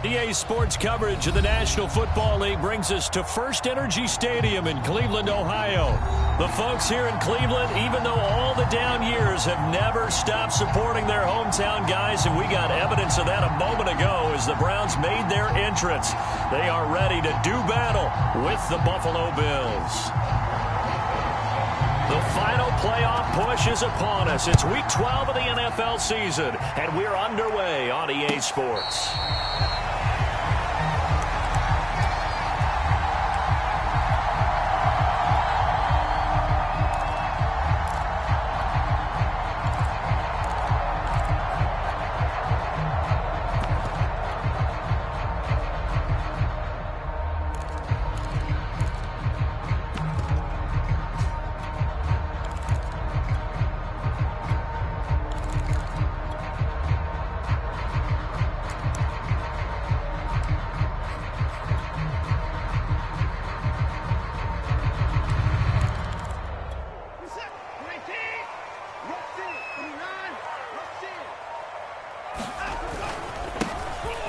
EA Sports coverage of the National Football League brings us to First Energy Stadium in Cleveland, Ohio. The folks here in Cleveland, even though all the down years, have never stopped supporting their hometown guys, and we got evidence of that a moment ago as the Browns made their entrance. They are ready to do battle with the Buffalo Bills. The final playoff push is upon us. It's Week 12 of the NFL season, and we're underway on EA Sports.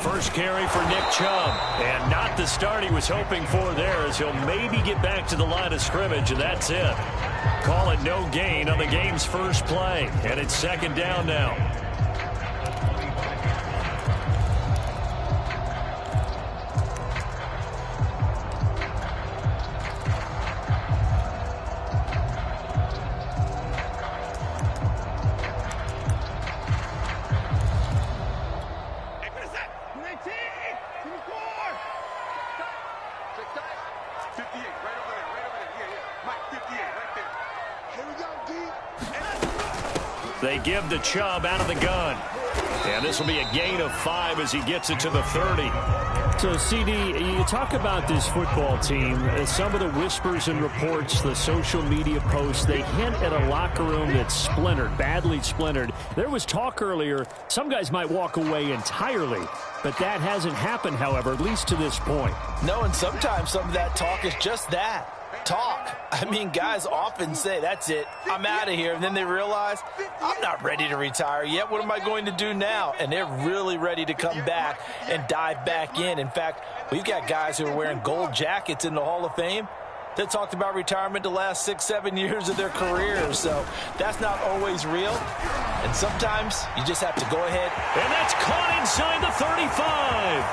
First carry for Nick Chubb, and not the start he was hoping for there, as he'll maybe get back to the line of scrimmage, and that's it. Call it no gain on the game's first play, and it's second down now. They give the Chubb out of the gun. And this will be a gain of 5 as he gets it to the 30. So, CD, you talk about this football team. Some of the whispers and reports, the social media posts, they hint at a locker room that's splintered, badly splintered. There was talk earlier, some guys might walk away entirely. But that hasn't happened, however, at least to this point. No, and sometimes some of that talk is just that. Talk. I mean, guys often say, that's it, I'm out of here. And then they realize, I'm not ready to retire yet. What am I going to do now? And they're really ready to come back and dive back in. In fact, we've got guys who are wearing gold jackets in the Hall of Fame that talked about retirement the last 6-7 years of their careers. So that's not always real. And sometimes you just have to go ahead. And that's caught inside the 35.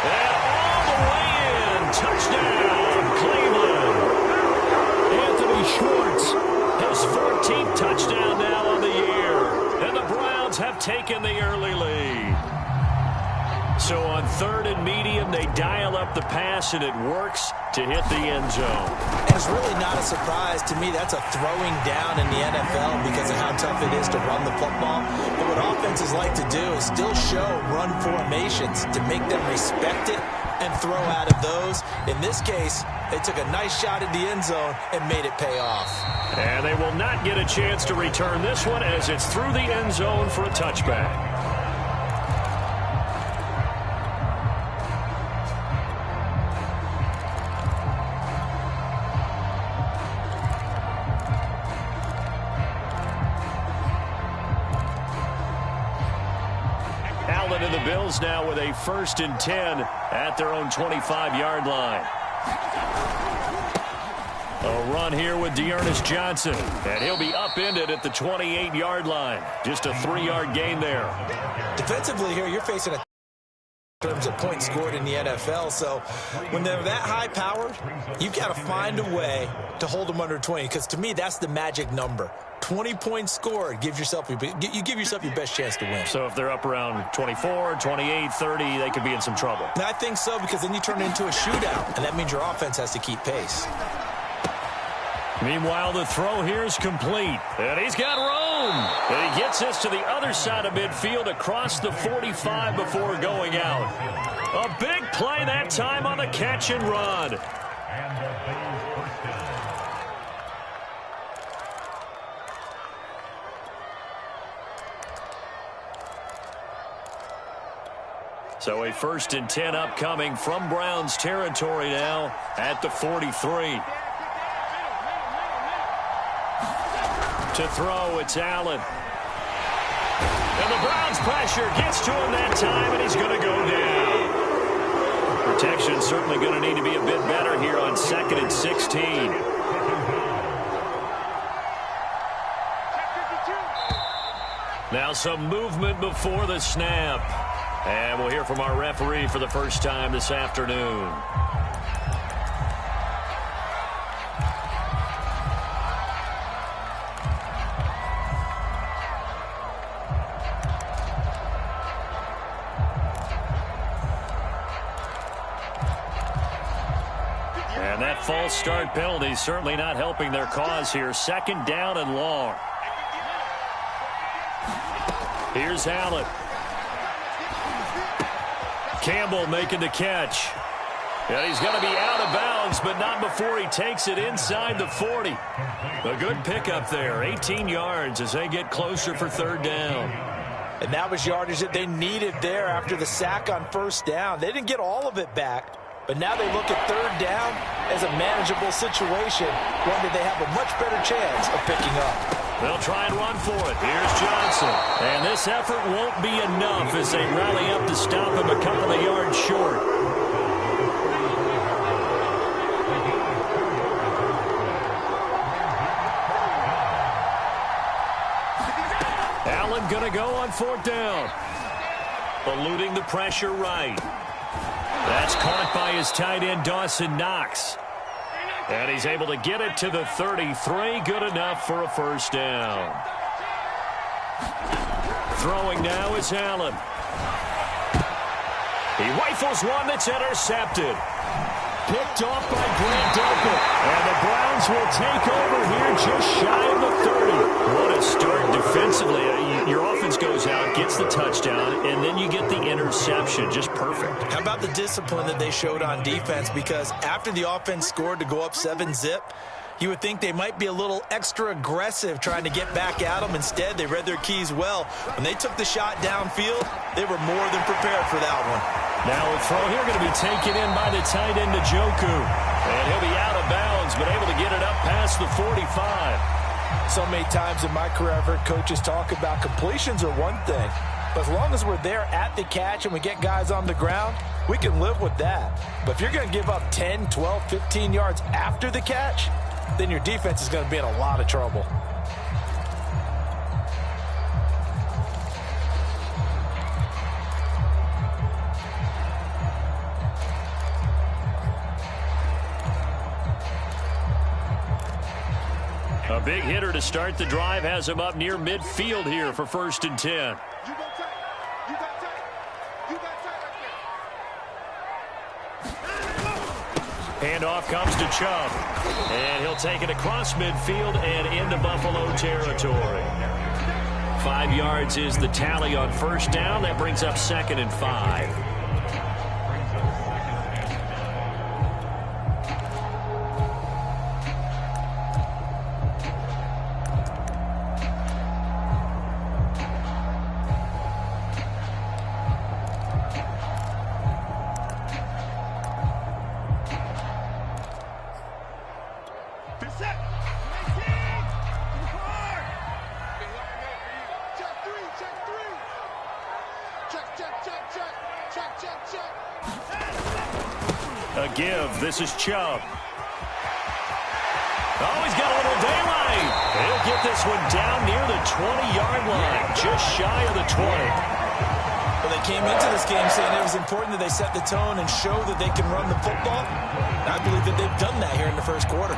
And all the way in. Touchdown, Cleveland. Anthony Schwartz, his 14th touchdown now on the year. And the Browns have taken the early lead. So on third and medium, they dial up the pass, and it works to hit the end zone. And it's really not a surprise to me. That's a throwing down in the NFL because of how tough it is to run the football. But what offenses like to do is still show run formations to make them respect it and throw out of those. In this case, they took a nice shot at the end zone and made it pay off. And they will not get a chance to return this one as it's through the end zone for a touchback. Allen and the Bills now with a 1st and 10 at their own 25-yard line. A run here with D'Ernest Johnson, and he'll be upended at the 28-yard line. Just a 3-yard gain there. Defensively here, you're facing a in terms of points scored in the NFL, so when they're that high-powered, you've got to find a way to hold them under 20, because to me, that's the magic number. 20 points scored, you give yourself your best chance to win. So if they're up around 24, 28, 30, they could be in some trouble. And I think so, because then you turn it into a shootout, and that means your offense has to keep pace. Meanwhile, the throw here is complete. And he's got room. And he gets us to the other side of midfield across the 45 before going out. A big play that time on the catch and run. So a 1st and 10 upcoming from Browns territory now at the 43. To throw, it's Allen. And the Browns pressure gets to him that time, and he's going to go down. Protection certainly going to need to be a bit better here on 2nd and 16. Now some movement before the snap. And we'll hear from our referee for the first time this afternoon. And that false start penalty certainly not helping their cause here. 2nd down and long. Here's Allen. Campbell making the catch. And he's going to be out of bounds, but not before he takes it inside the 40. A good pickup there. 18 yards as they get closer for 3rd down. And that was yardage that they needed there after the sack on 1st down. They didn't get all of it back, but now they look at 3rd down as a manageable situation, one that they have a much better chance of picking up. They'll try and run for it. Here's Johnson. And this effort won't be enough as they rally up to stop him a couple of yards short. Allen going to go on 4th down. Eluding the pressure right. That's caught by his tight end, Dawson Knox. And he's able to get it to the 33. Good enough for a 1st down. Throwing now is Allen. He rifles one that's intercepted. Picked off by Grant Delpit. And the Browns will take over here just shy of the 30. What a start defensively. Your offense goes out, gets the touchdown, and then you get the interception. Just perfect. How about the discipline that they showed on defense? Because after the offense scored to go up 7-zip, you would think they might be a little extra aggressive trying to get back at them. Instead, they read their keys well. When they took the shot downfield, they were more than prepared for that one. Now a throw here going to be taken in by the tight end, Njoku. And he'll be out of bounds, but able to get it up past the 45. So many times in my career, I've heard coaches talk about completions are one thing. But as long as we're there at the catch and we get guys on the ground, we can live with that. But if you're going to give up 10, 12, 15 yards after the catch, then your defense is going to be in a lot of trouble. A big hitter to start the drive has him up near midfield here for 1st and 10. Handoff comes to Chubb. And he'll take it across midfield and into Buffalo territory. 5 yards is the tally on 1st down. That brings up 2nd and 5. A give. This is Chubb. Oh, he's got a little daylight. He'll get this one down near the 20-yard line, just shy of the 20. Well, they came into this game saying it was important that they set the tone and show that they can run the football. And I believe that they've done that here in the 1st quarter.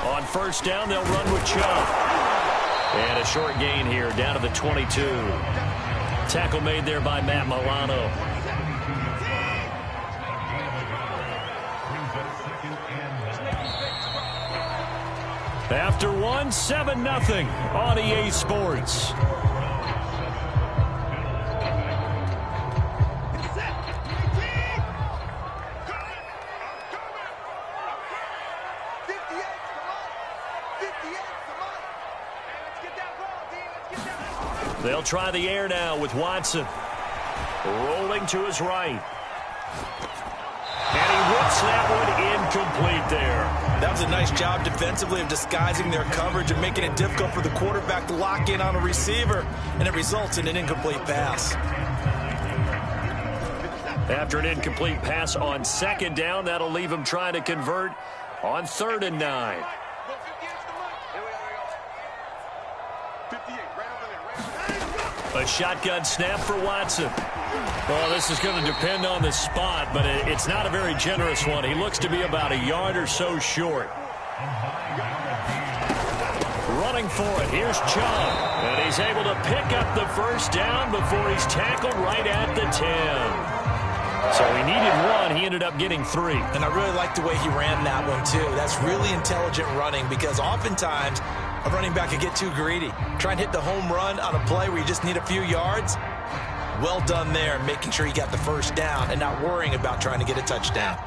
On 1st down, they'll run with Chubb. And a short gain here, down to the 22. Tackle made there by Matt Milano. After one, 7-0 on EA Sports. They'll try the air now with Watson. Rolling to his right. And he whips that one incomplete there. That was a nice job defensively of disguising their coverage and making it difficult for the quarterback to lock in on a receiver, and it results in an incomplete pass. After an incomplete pass on second down, that'll leave him trying to convert on 3rd and 9. A shotgun snap for Watson. Well, this is going to depend on the spot, but it's not a very generous one. He looks to be about a yard or so short. Running for it, here's Chubb. And he's able to pick up the first down before he's tackled right at the 10. So he needed 1. He ended up getting 3. And I really like the way he ran that one, too. That's really intelligent running because oftentimes a running back could get too greedy. Try and hit the home run on a play where you just need a few yards. Well done there, making sure he got the first down and not worrying about trying to get a touchdown.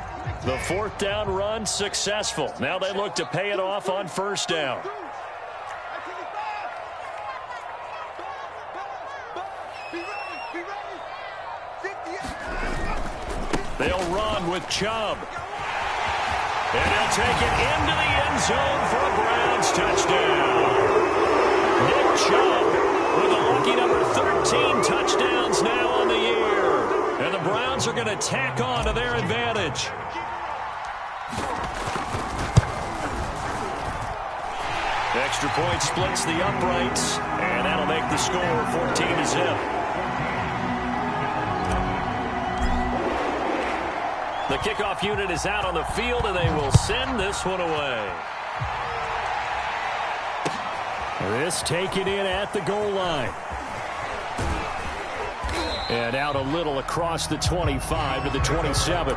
The 4th down run successful. Now they look to pay it off on 1st down. They'll run with Chubb. And they'll take it into the end zone for a Browns touchdown. Nick Chubb with a lucky number 13 touchdowns now on the year. And the Browns are going to tack on to their advantage. Extra point splits the uprights, and that'll make the score 14-0. The kickoff unit is out on the field, and they will send this one away. This taken in at the goal line. And out a little across the 25 to the 27.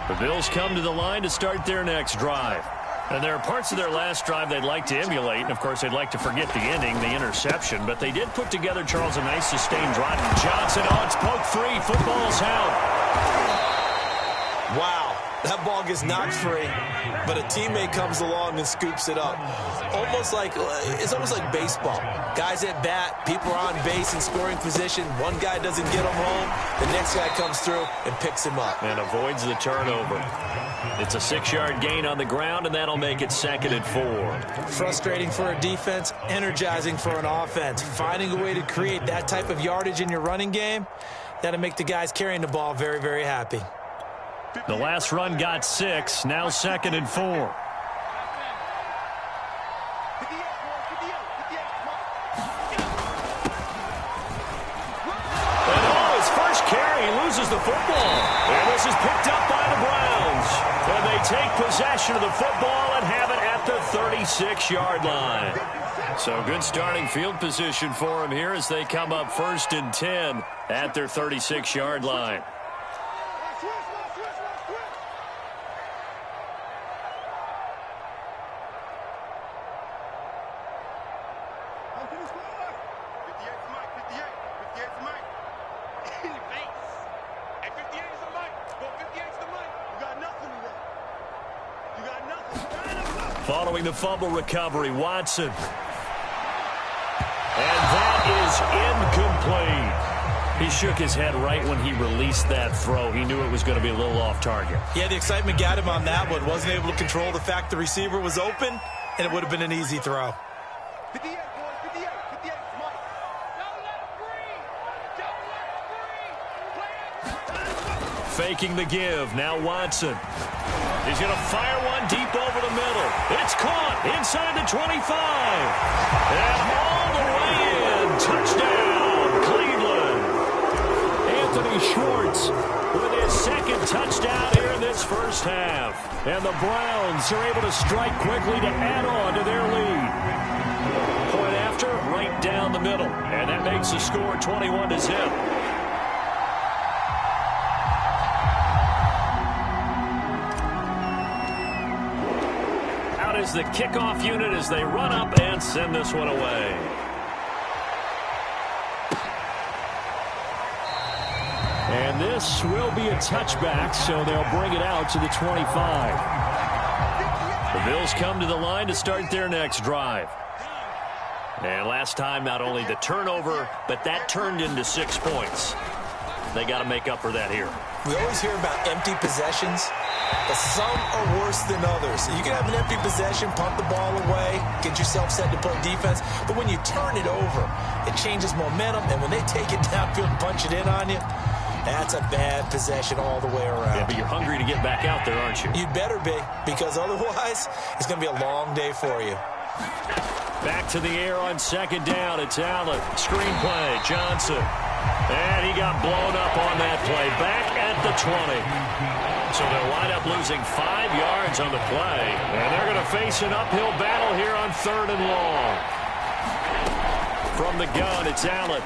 The Bills come to the line to start their next drive. And there are parts of their last drive they'd like to emulate. And, of course, they'd like to forget the ending, the interception. But they did put together, Charles, a nice sustained drive. Johnson, it's poke free. Football's out. Wow, that ball gets knocked free, but a teammate comes along and scoops it up. It's almost like baseball. Guys at bat, people are on base in scoring position. One guy doesn't get him home. The next guy comes through and picks him up. And avoids the turnover. It's a 6-yard gain on the ground, and that'll make it 2nd and 4. Frustrating for a defense, energizing for an offense. Finding a way to create that type of yardage in your running game, that'll make the guys carrying the ball very, very happy. The last run got 6, now 2nd and 4. His first carry, he loses the football. And this is picked up by the Browns. And they take possession of the football and have it at the 36-yard line. So good starting field position for him here as they come up 1st and 10 at their 36-yard line. Following the fumble recovery, Watson. And that is incomplete. He shook his head right when he released that throw. He knew it was going to be a little off target. Yeah, the excitement got him on that one. Wasn't able to control the fact the receiver was open, and it would have been an easy throw. 58, boys, 58, 58, come on. Don't let him breathe. Faking the give. Now Watson. He's going to fire one deep over the middle. It's caught inside the 25. And all the way in. Touchdown, Cleveland. Anthony Schwartz with his 2nd touchdown here in this first half. And the Browns are able to strike quickly to add on to their lead. Point after, right down the middle. And that makes the score 21-0. Is the kickoff unit as they run up and send this one away. And this will be a touchback, so they'll bring it out to the 25. The Bills come to the line to start their next drive. And last time, not only the turnover, but that turned into 6 points. They got to make up for that here. We always hear about empty possessions, but some are worse than others. You can have an empty possession, pump the ball away, get yourself set to play defense, but when you turn it over, it changes momentum, and when they take it downfield and punch it in on you, that's a bad possession all the way around. Yeah, but you're hungry to get back out there, aren't you? You'd better be, because otherwise, it's going to be a long day for you. Back to the air on second down. It's Allen. Screen play. Johnson. And he got blown up on that play. Back at the 20. So they'll wind up losing 5 yards on the play. And they're going to face an uphill battle here on 3rd and long. From the gun, it's Allen.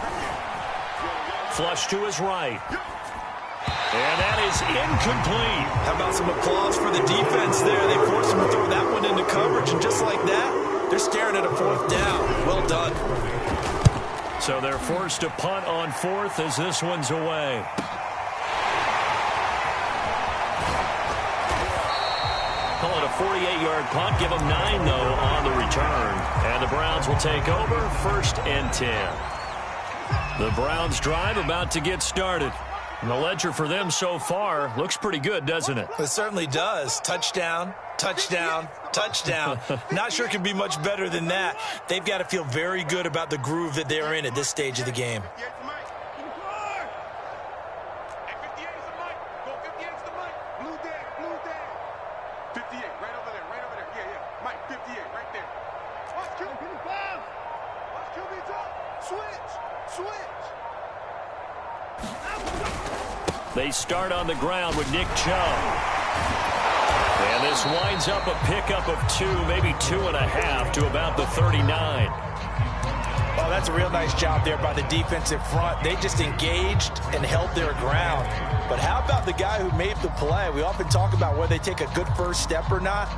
Flush to his right. And that is incomplete. How about some applause for the defense there? They forced him to throw that one into coverage, and just like that, they're staring at a 4th down. Well done. So they're forced to punt on 4th as this one's away. Call it a 48-yard punt. Give them 9, though, on the return. And the Browns will take over 1st and 10. The Browns drive about to get started. And the ledger for them so far looks pretty good, doesn't it? It certainly does. Touchdown, touchdown, touchdown. Not sure it can be much better than that. They've got to feel very good about the groove that they're in at this stage of the game. They start on the ground with Nick Chubb. And this winds up a pickup of 2, maybe 2.5 to about the 39. Oh, that's a real nice job there by the defensive front. They just engaged and held their ground. But how about the guy who made the play? We often talk about whether they take a good first step or not.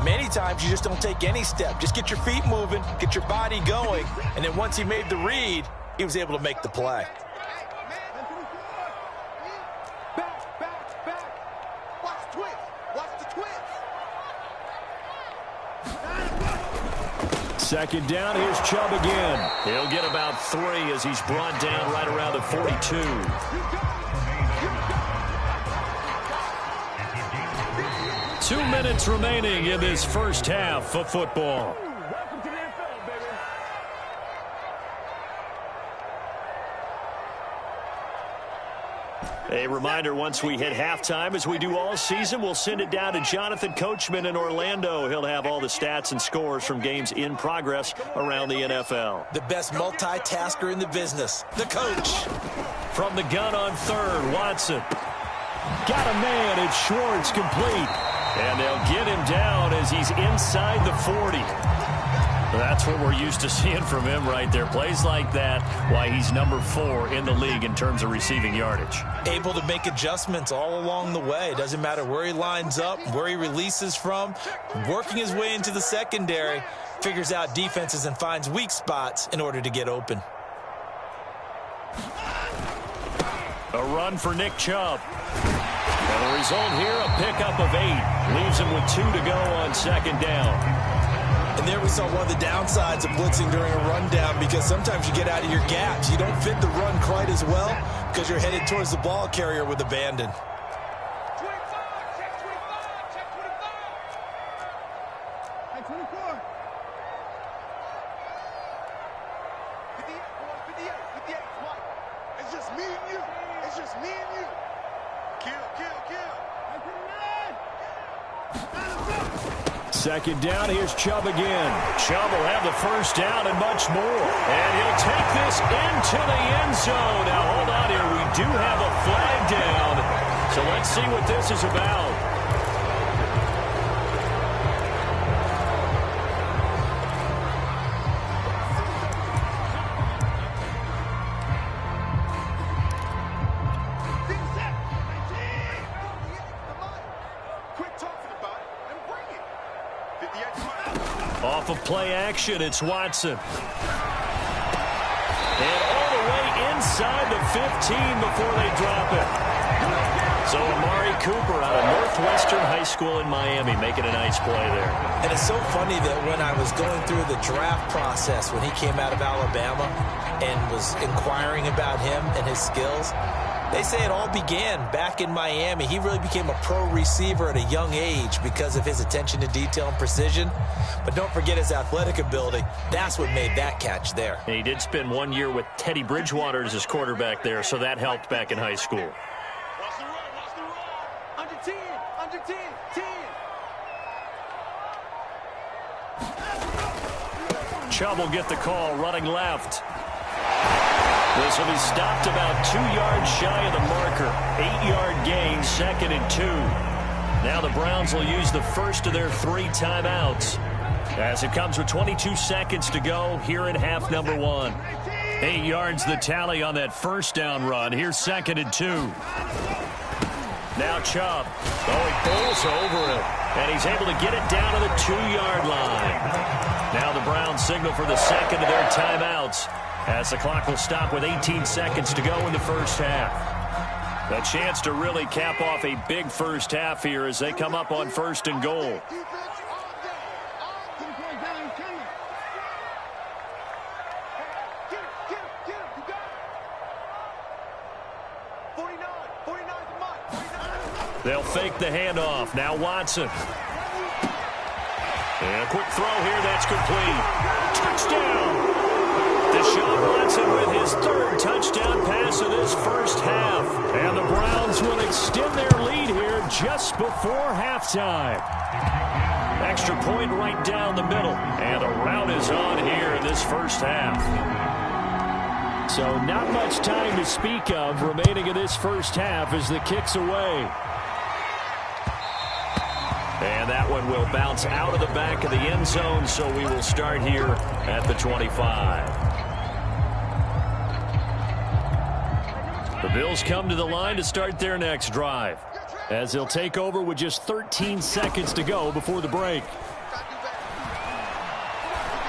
Many times you just don't take any step. Just get your feet moving, get your body going, and then once he made the read, he was able to make the play. Second down, here's Chubb again. He'll get about 3 as he's brought down right around the 42. 2 minutes remaining in this first half of football. A reminder, once we hit halftime, as we do all season, we'll send it down to Jonathan Coachman in Orlando. He'll have all the stats and scores from games in progress around the NFL. The best multitasker in the business, the coach. From the gun on 3rd, Watson. Got a man, it's Schwartz, complete. And they'll get him down as he's inside the 40. That's what we're used to seeing from him right there. Plays like that, why he's number 4 in the league in terms of receiving yardage. Able to make adjustments all along the way. Doesn't matter where he lines up, where he releases from. Working his way into the secondary, figures out defenses and finds weak spots in order to get open. A run for Nick Chubb. And the result here, a pickup of 8. Leaves him with 2 to go on second down. And there we saw one of the downsides of blitzing during a rundown, because sometimes you get out of your gaps. You don't fit the run quite as well because you're headed towards the ball carrier with abandon. It's just me and you. It's just me and you. Kill, kill, kill. Second down, here's Chubb again. Chubb will have the first down and much more. And he'll take this into the end zone. Now, hold on here. We do have a flag down. So let's see what this is about. Off of play action, it's Watson. And all the way inside the 15 before they drop it. So So Amari Cooper out of Northwestern High School in Miami making a nice play there. And it's so funny that when I was going through the draft process when he came out of Alabama and was inquiring about him and his skills, they say it all began back in Miami. He really became a pro receiver at a young age because of his attention to detail and precision. But don't forget his athletic ability. That's what made that catch there. And he did spend 1 year with Teddy Bridgewater as his quarterback there, so that helped back in high school. Watch the run, watch the run. Under 10, under 10, 10. Chubb will get the call running left. This will be stopped about 2 yards shy of the marker. 8-yard gain, 2nd and 2. Now the Browns will use the first of their 3 timeouts as it comes with 22 seconds to go here in half number 1. 8 yards the tally on that first down run. Here's 2nd and 2. Now Chubb. Oh, he bowls over it. And he's able to get it down to the 2-yard line. Now the Browns signal for the second of their timeouts as the clock will stop with 18 seconds to go in the first half. A chance to really cap off a big first half here as they come up on 1st and goal. They'll fake the handoff. Now Watson. And a quick throw here. That's complete. Touchdown. Deshaun Watson with his 3rd touchdown pass of this first half. And the Browns will extend their lead here just before halftime. Extra point right down the middle. And the rout is on here in this first half. So not much time to speak of remaining in this first half as the kick's away. And that one will bounce out of the back of the end zone, so we will start here at the 25. The Bills come to the line to start their next drive as they'll take over with just 13 seconds to go before the break.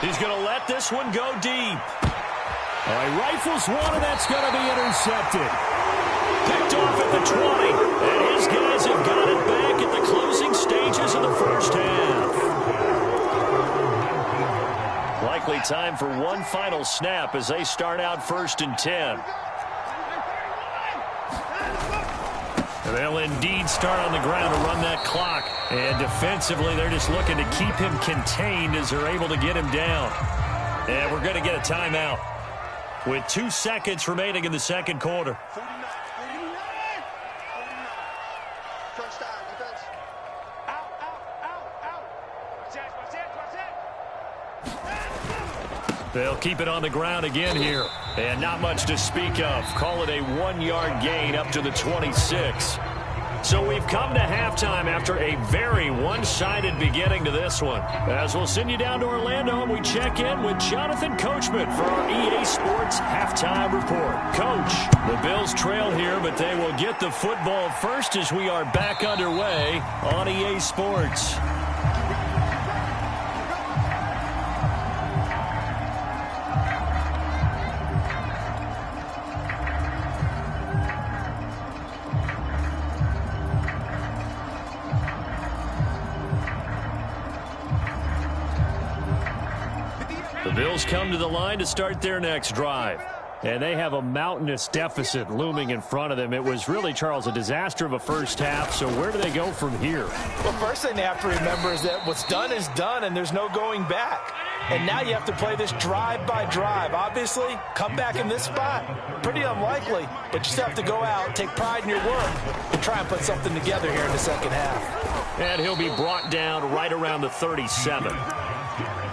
He's going to let this one go deep. All right, rifles one, and that's going to be intercepted. Picked off at the 20, and his guys have got it back at the closing stages of the first half. Likely time for one final snap as they start out 1st and 10. They'll indeed start on the ground to run that clock. And defensively, they're just looking to keep him contained as they're able to get him down. And we're going to get a timeout with 2 seconds remaining in the second quarter. They'll keep it on the ground again here. And not much to speak of. Call it a 1-yard gain up to the 26. So we've come to halftime after a very one-sided beginning to this one. As we'll send you down to Orlando, and we check in with Jonathan Coachman for our EA Sports Halftime Report. Coach, the Bills trail here, but they will get the football first as we are back underway on EA Sports. Bills come to the line to start their next drive. And they have a mountainous deficit looming in front of them. It was really, Charles, a disaster of a first half. So where do they go from here? Well, first thing they have to remember is that what's done is done, and there's no going back. And now you have to play this drive by drive. Obviously, come back in this spot. Pretty unlikely, but you just have to go out, take pride in your work, and try and put something together here in the second half. And he'll be brought down right around the 37.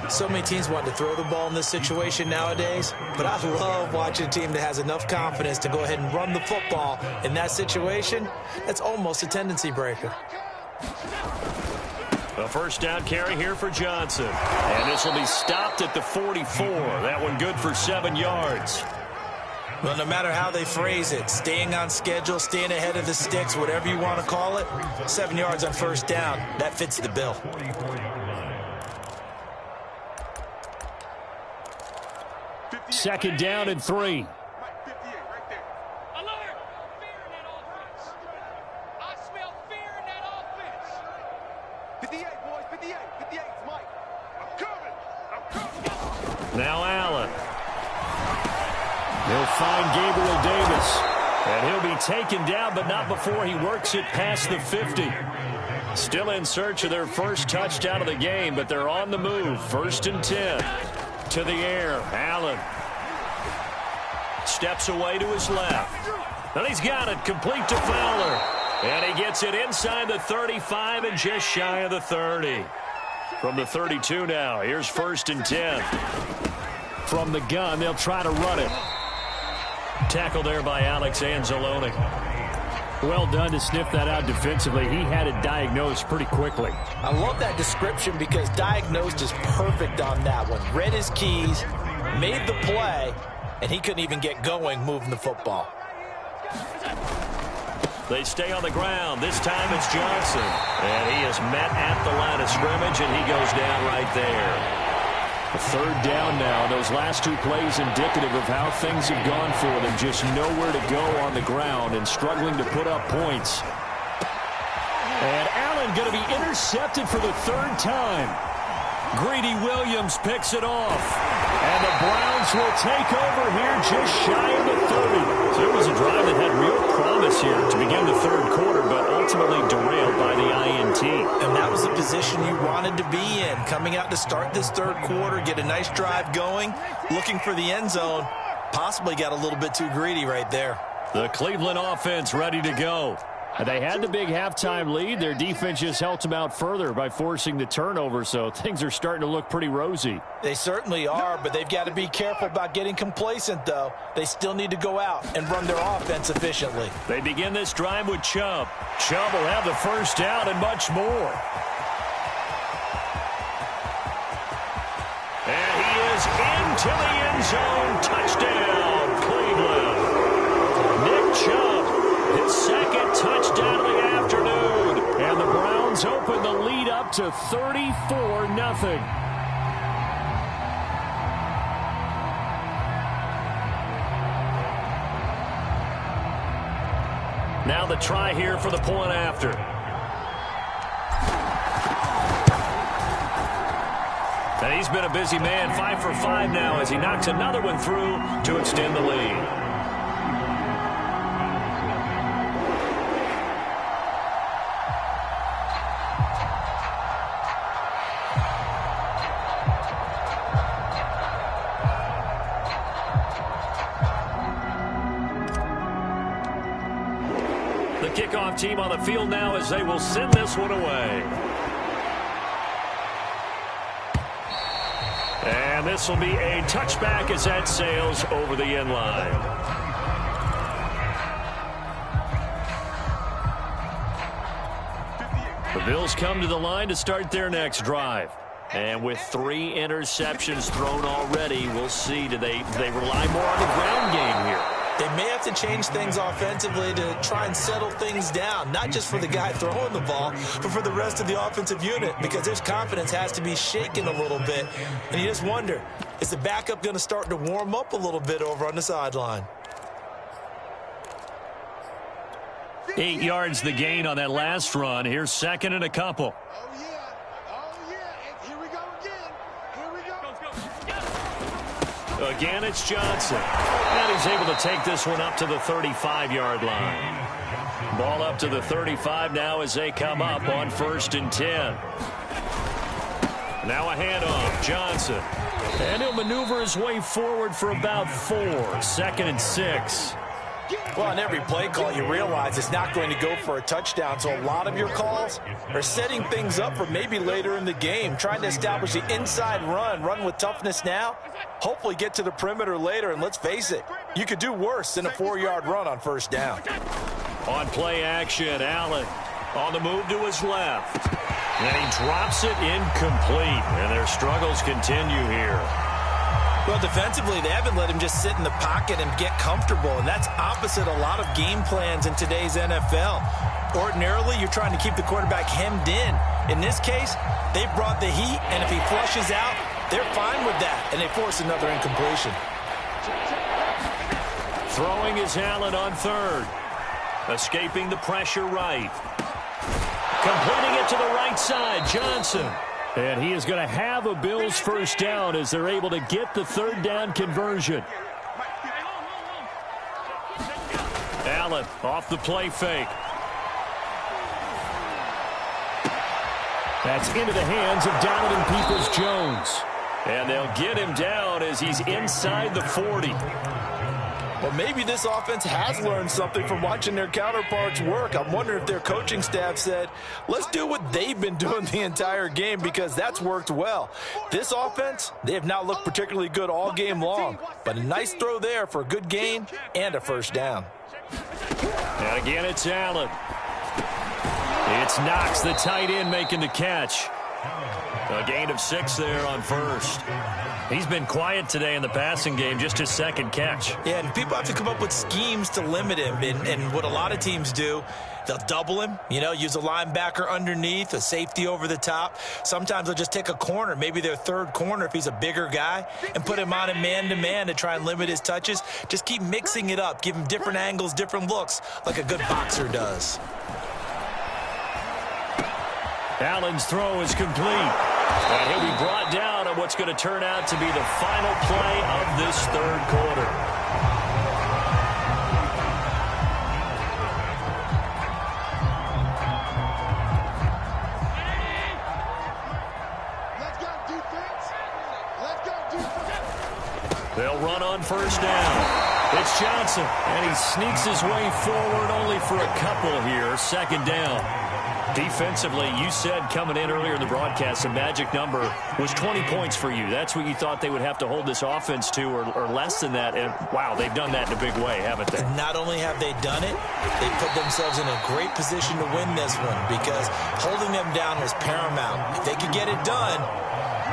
So many teams want to throw the ball in this situation nowadays, but I love watching a team that has enough confidence to go ahead and run the football in that situation. That's almost a tendency breaker. A first down carry here for Johnson. And this will be stopped at the 44. That one good for 7 yards. Well, no matter how they phrase it, staying on schedule, staying ahead of the sticks, whatever you want to call it, 7 yards on first down, that fits the bill. Second down and 3. They'll find Gabriel Davis. And he'll be taken down, but not before he works it past the 50. Still in search of their first touchdown of the game, but they're on the move. 1st and 10. To the air. Allen steps away to his left. And he's got it. Complete to Fowler. And he gets it inside the 35 and just shy of the 30. From the 32 now. Here's 1st and 10. From the gun, they'll try to run it. Tackle there by Alex Anzalone. Well done to sniff that out defensively. He had it diagnosed pretty quickly. I love that description because diagnosed is perfect on that one. Read his keys, made the play, and he couldn't even get going moving the football. They stay on the ground. This time it's Johnson. And he is met at the line of scrimmage, and he goes down right there. A 3rd down now. Those last 2 plays indicative of how things have gone for them. Just nowhere to go on the ground and struggling to put up points. And Allen going to be intercepted for the 3rd time. Greedy Williams picks it off. And the Browns will take over here just shy of the 30. So it was a drive that had real promise here to begin the 3rd quarter, but ultimately derailed by the INT. And that was the position you wanted to be in. Coming out to start this 3rd quarter, get a nice drive going, looking for the end zone. Possibly got a little bit too greedy right there. The Cleveland offense ready to go. They had the big halftime lead. Their defense just helped them out further by forcing the turnover, so things are starting to look pretty rosy. They certainly are, but they've got to be careful about getting complacent, though. They still need to go out and run their offense efficiently. They begin this drive with Chubb. Chubb will have the 1st down and much more. And he is into the end zone. Touchdown, Cleveland. Nick Chubb, his 2nd touchdown of the afternoon. And the Browns open the lead up to 34-0. Now the try here for the point after. And he's been a busy man, 5 for 5 now as he knocks another one through to extend the lead. Kickoff team on the field now as they will send this one away. And this will be a touchback as that sails over the end line. The Bills come to the line to start their next drive. And with 3 interceptions thrown already, we'll see. Do they rely more on the ground game here? They may have to change things offensively to try and settle things down, not just for the guy throwing the ball, but for the rest of the offensive unit, because his confidence has to be shaken a little bit. And you just wonder, is the backup going to start to warm up a little bit over on the sideline? 8 yards the gain on that last run. Here's 2nd and a couple. Again, it's Johnson. And he's able to take this one up to the 35-yard line. Ball up to the 35 now as they come up on 1st and 10. Now a handoff. Johnson. And he'll maneuver his way forward for about 4. 2nd and 6. Well, on every play call, you realize it's not going to go for a touchdown. So a lot of your calls are setting things up for maybe later in the game, trying to establish the inside run with toughness now, hopefully get to the perimeter later. And let's face it, you could do worse than a 4-yard run on 1st down. On play action, Allen on the move to his left. And he drops it incomplete. And their struggles continue here. Well, defensively, they haven't let him just sit in the pocket and get comfortable, and that's opposite a lot of game plans in today's NFL. Ordinarily, you're trying to keep the quarterback hemmed in. In this case, they've brought the heat, and if he flushes out, they're fine with that, and they force another incompletion. Throwing is Allen on 3rd. Escaping the pressure right. Completing it to the right side, Johnson. And he is going to have a Bills 1st down as they're able to get the 3rd down conversion. Allen off the play fake. That's into the hands of Donovan Peoples-Jones. And they'll get him down as he's inside the 40. Well, maybe this offense has learned something from watching their counterparts work. I'm wondering if their coaching staff said, let's do what they've been doing the entire game, because that's worked well. This offense, they have not looked particularly good all game long, but a nice throw there for a good gain and a first down. And again, it's Allen. It's Knox, the tight end, making the catch. A gain of 6 there on first. He's been quiet today in the passing game, just his second catch. Yeah, and people have to come up with schemes to limit him. And what a lot of teams do, they'll double him, use a linebacker underneath, a safety over the top. Sometimes they'll just take a corner, maybe their third corner if he's a bigger guy, and put him on a man-to-man to try and limit his touches. Just keep mixing it up, give him different angles, different looks, like a good boxer does. Allen's throw is complete. And he'll be brought down on what's going to turn out to be the final play of this third quarter. Let's go defense. Let's go defense. They'll run on first down. It's Johnson, and he sneaks his way forward only for a couple here. Second down. Defensively, you said coming in earlier in the broadcast, the magic number was 20 points for you. That's what you thought they would have to hold this offense to, or less than that. And, wow, they've done that in a big way, haven't they? And not only have they done it, they put themselves in a great position to win this one, because holding them down was paramount. If they could get it done,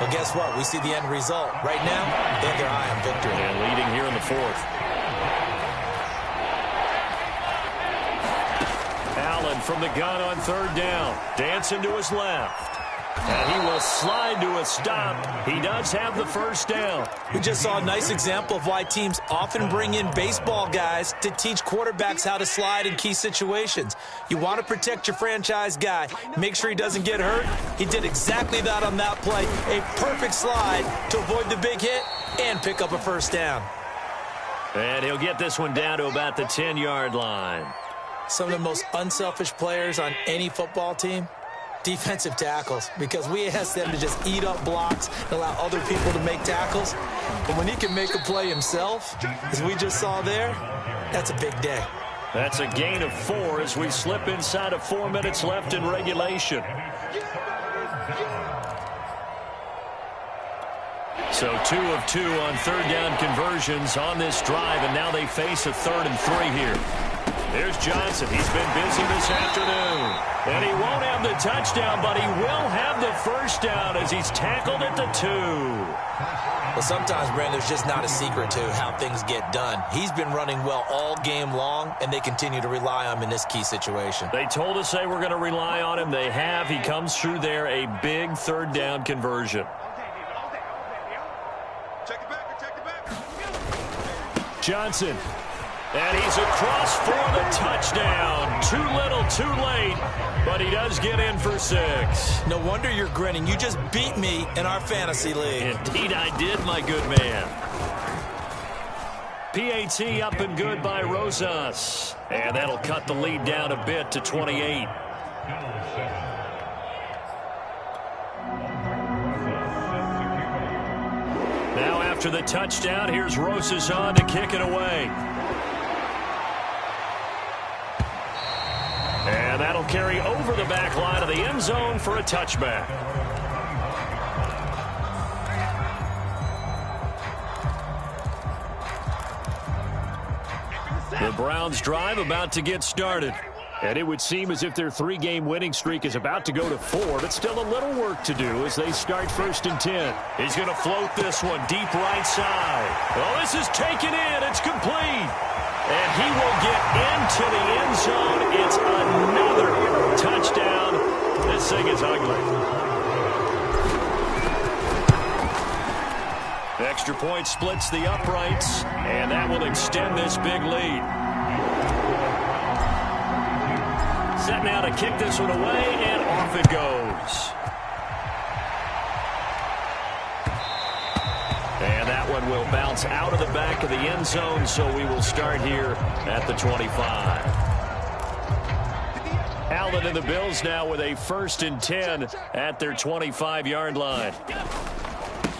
well, guess what? We see the end result. Right now, they have their eye on victory. And leading here in the fourth. Allen from the gun on third down. Dancing to his left. And he will slide to a stop. He does have the first down. We just saw a nice example of why teams often bring in baseball guys to teach quarterbacks how to slide in key situations. You want to protect your franchise guy. Make sure he doesn't get hurt. He did exactly that on that play. A perfect slide to avoid the big hit and pick up a first down. And he'll get this one down to about the 10-yard line. Some of the most unselfish players on any football team, defensive tackles, because we ask them to just eat up blocks and allow other people to make tackles. But when he can make a play himself, as we just saw there, that's a big day. That's a gain of 4 as we slip inside of 4 minutes left in regulation. So 2 of 2 on third down conversions on this drive, and now they face a 3rd and 3 here. There's Johnson. He's been busy this afternoon. And he won't have the touchdown, but he will have the first down as he's tackled at the 2. Well, sometimes, Brandon, there's just not a secret to how things get done. He's been running well all game long, and they continue to rely on him in this key situation. They told us they were going to rely on him. They have. He comes through there, a big third down conversion. Johnson. And he's across for the touchdown. Too little, too late, but he does get in for 6. No wonder you're grinning. You just beat me in our fantasy league. Indeed I did, my good man. PAT up and good by Rosas. And that'll cut the lead down a bit to 28. Now after the touchdown, here's Rosas on to kick it away. And that'll carry over the back line of the end zone for a touchback. The Browns drive about to get started. And it would seem as if their 3-game winning streak is about to go to 4, but still a little work to do as they start 1st and 10. He's going to float this one deep right side. Oh, this is taken in. It's complete. And he will get into the end zone. It's another touchdown. This thing is ugly. The extra point splits the uprights, and that will extend this big lead. Set now to kick this one away, and off it goes. And that one will bounce out of the back of the end zone, so we will start here at the 25. Allen and the Bills now with a 1st and 10 at their 25-yard line.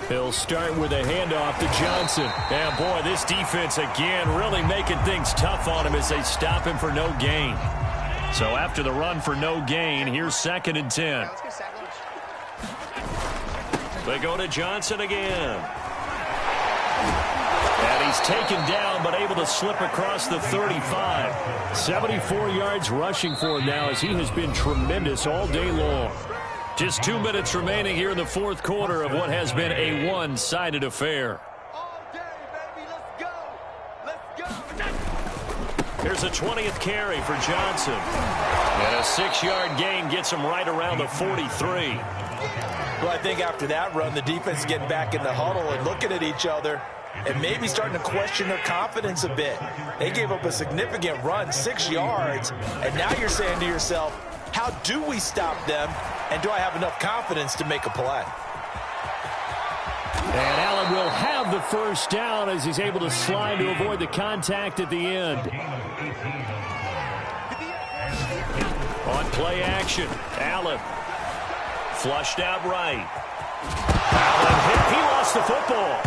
He'll start with a handoff to Johnson. And, boy, this defense, again, really making things tough on him as they stop him for no gain. So after the run for no gain, here's 2nd and 10. They go to Johnson again. And he's taken down but able to slip across the 35. 74 yards rushing for him now as he has been tremendous all day long. Just 2 minutes remaining here in the 4th quarter of what has been a one-sided affair. All day, baby. Let's go. Let's go. Here's a 20th carry for Johnson. And a 6-yard gain gets him right around the 43. Well, I think after that run, the defense is getting back in the huddle and looking at each other and maybe starting to question their confidence a bit. They gave up a significant run, 6 yards, and now you're saying to yourself, how do we stop them, and do I have enough confidence to make a play? And Allen will have the 1st down as he's able to slide to avoid the contact at the end. On play action, Allen flushed out right. Allen hit. He lost the football.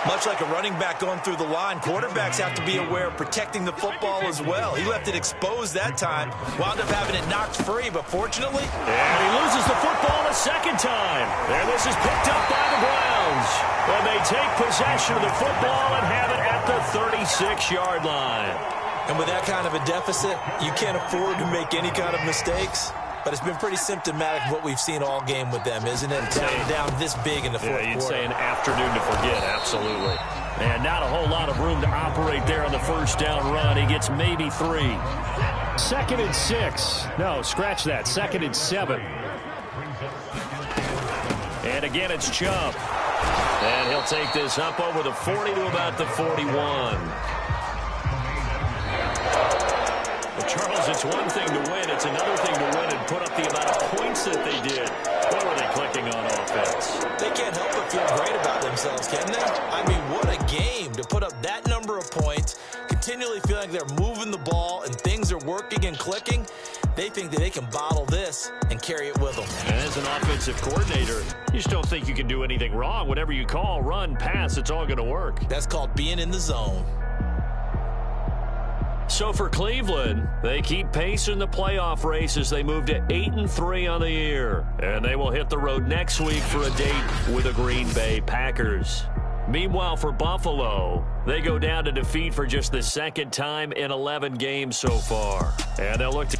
Much like a running back going through the line, quarterbacks have to be aware of protecting the football as well. He left it exposed that time, wound up having it knocked free, but fortunately... And he loses the football a 2nd time. And this is picked up by the Browns. And they take possession of the football and have it at the 36-yard line. And with that kind of a deficit, you can't afford to make any kind of mistakes. But it's been pretty symptomatic of what we've seen all game with them, isn't it? Down this big in the 4th quarter. You'd say an afternoon to forget, absolutely. And not a whole lot of room to operate there on the 1st down run. He gets maybe 3. 2nd and 6. No, scratch that. 2nd and 7. And again, it's Chubb. And he'll take this up over the 40 to about the 41. Charles, it's one thing to win. It's another thing to win and put up the amount of points that they did. What were they clicking on offense? They can't help but feel great about themselves, can they? I mean, what a game to put up that number of points, continually feeling like they're moving the ball and things are working and clicking. They think that they can bottle this and carry it with them. And as an offensive coordinator, you just don't think you can do anything wrong. Whatever you call, run, pass, it's all going to work. That's called being in the zone. So for Cleveland, they keep pace in the playoff race as they move to 8-3 on the year. And they will hit the road next week for a date with the Green Bay Packers. Meanwhile, for Buffalo, they go down to defeat for just the 2nd time in 11 games so far. And they'll look to